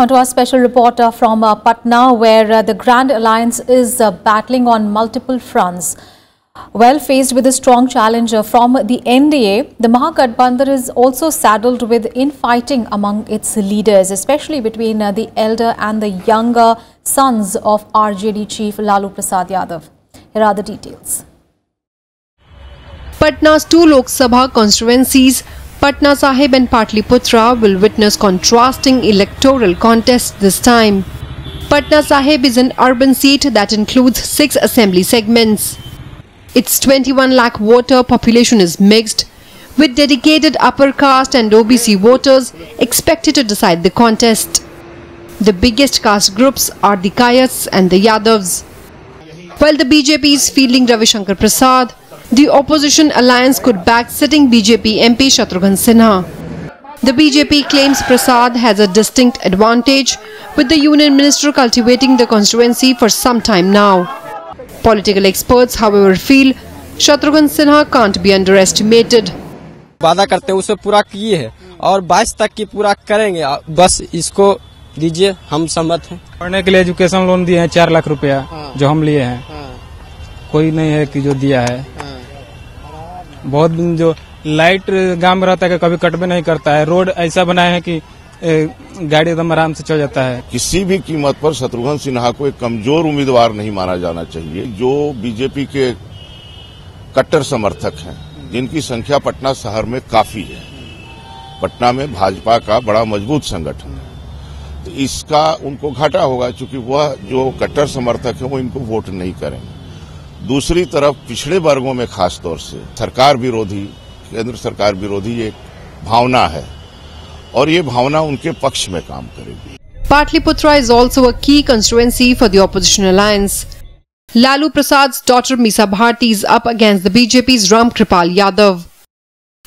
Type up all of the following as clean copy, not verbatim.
On to our special reporter from Patna, where the Grand Alliance is battling on multiple fronts. Well, faced with a strong challenge from the NDA, the Mahagathbandhan is also saddled with infighting among its leaders, especially between the elder and the younger sons of RJD chief Lalu Prasad Yadav. Here are the details. Patna's two Lok Sabha constituencies, Patna Sahib and Patliputra, will witness contrasting electoral contests this time. Patna Sahib is an urban seat that includes 6 assembly segments. Its 21 lakh voter population is mixed, with dedicated upper caste and OBC voters expected to decide the contest. The biggest caste groups are the Kayats and the Yadavs. While the BJP is fielding Ravi Shankar Prasad, the opposition alliance could back sitting BJP MP Shatrughan Sinha. The BJP claims Prasad has a distinct advantage, with the union minister cultivating the constituency for some time now. Political experts, however, feel Shatrughan Sinha can't be underestimated. वादा करते हैं उसे पूरा किए हैं और 22 तक की पूरा करेंगे, बस इसको दीजिए, हम सहमत हैं। पढ़ने के लिए एजुकेशन लोन दिए हैं 4 लाख रुपया, जो हम लिए हैं। कोई नहीं है कि जो दिया है। बहुत दिन जो लाइट गांव में रहता है कभी कट भी नहीं करता है। रोड ऐसा बनाए हैं कि गाड़ी एकदम आराम से चल जाता है। किसी भी कीमत पर शत्रुघ्न सिन्हा को एक कमजोर उम्मीदवार नहीं माना जाना चाहिए। जो बीजेपी के कट्टर समर्थक हैं, जिनकी संख्या पटना शहर में काफी है, पटना में भाजपा का बड़ा मजबूत संगठन है, तो इसका उनको घाटा होगा, क्योंकि वह जो कट्टर समर्थक है वो इनको वोट नहीं करेंगे। दूसरी तरफ पिछड़े वर्गों में खासतौर से सरकार विरोधी, केंद्र सरकार विरोधी एक भावना है और ये भावना उनके पक्ष में काम करेगी। Patliputra is also a key constituency for the opposition alliance. Lalu Prasad's daughter Meesa Bharti is up against the BJP's Ram Kripal Yadav.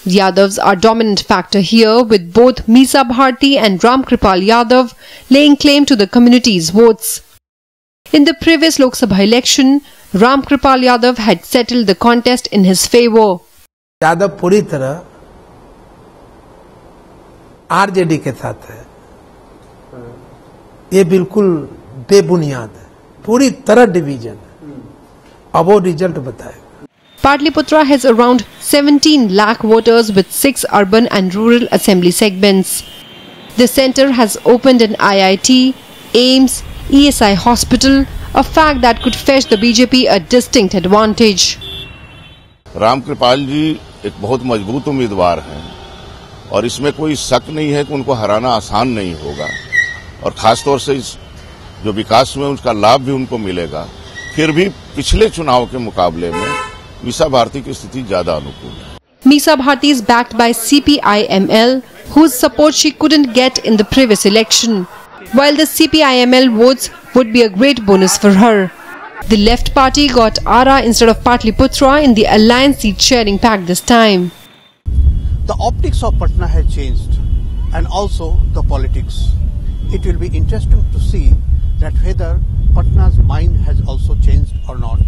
The Yadavs are dominant factor here, with both Meesa Bharti and Ram Kripal Yadav laying claim to the community's votes. In the previous Lok Sabha election, Ram Kripal Yadav had settled the contest in his favor. Yadav पूरी तरह RJD के साथ है, ये बिल्कुल बेबुनियाद है, पूरी तरह डिवीजन है। अब वो रिजल्ट बताएगा। Patliputra has around 17 lakh voters with 6 urban and rural assembly segments. The centre has opened an IIT, AIIMS, ESI hospital, a fact that could fetch the BJP a distinct advantage. Ram Kripal जी एक बहुत मजबूत उम्मीदवार हैं और इसमें कोई शक नहीं है कि उनको हराना आसान नहीं होगा, और खासतौर से इस जो विकास में उसका लाभ भी उनको मिलेगा। फिर भी पिछले चुनाव के मुकाबले में मीसा भारती की स्थिति ज्यादा अनुकूल है। Meesa Bharti is backed by CPIML, whose support she couldn't get in the previous election. While the CPIML votes would be a great bonus for her. The left party got Ara instead of Patliputra in the alliance seat sharing pact this time. The optics of Patna has changed, and also the politics. It will be interesting to see that whether Patna's mind has also changed or not.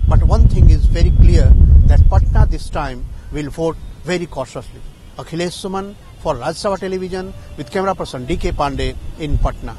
But one thing is very clear, that Patna this time will vote very cautiously. Akhilesh Suman for Rajya Sabha Television with camera person DK Pandey in Patna.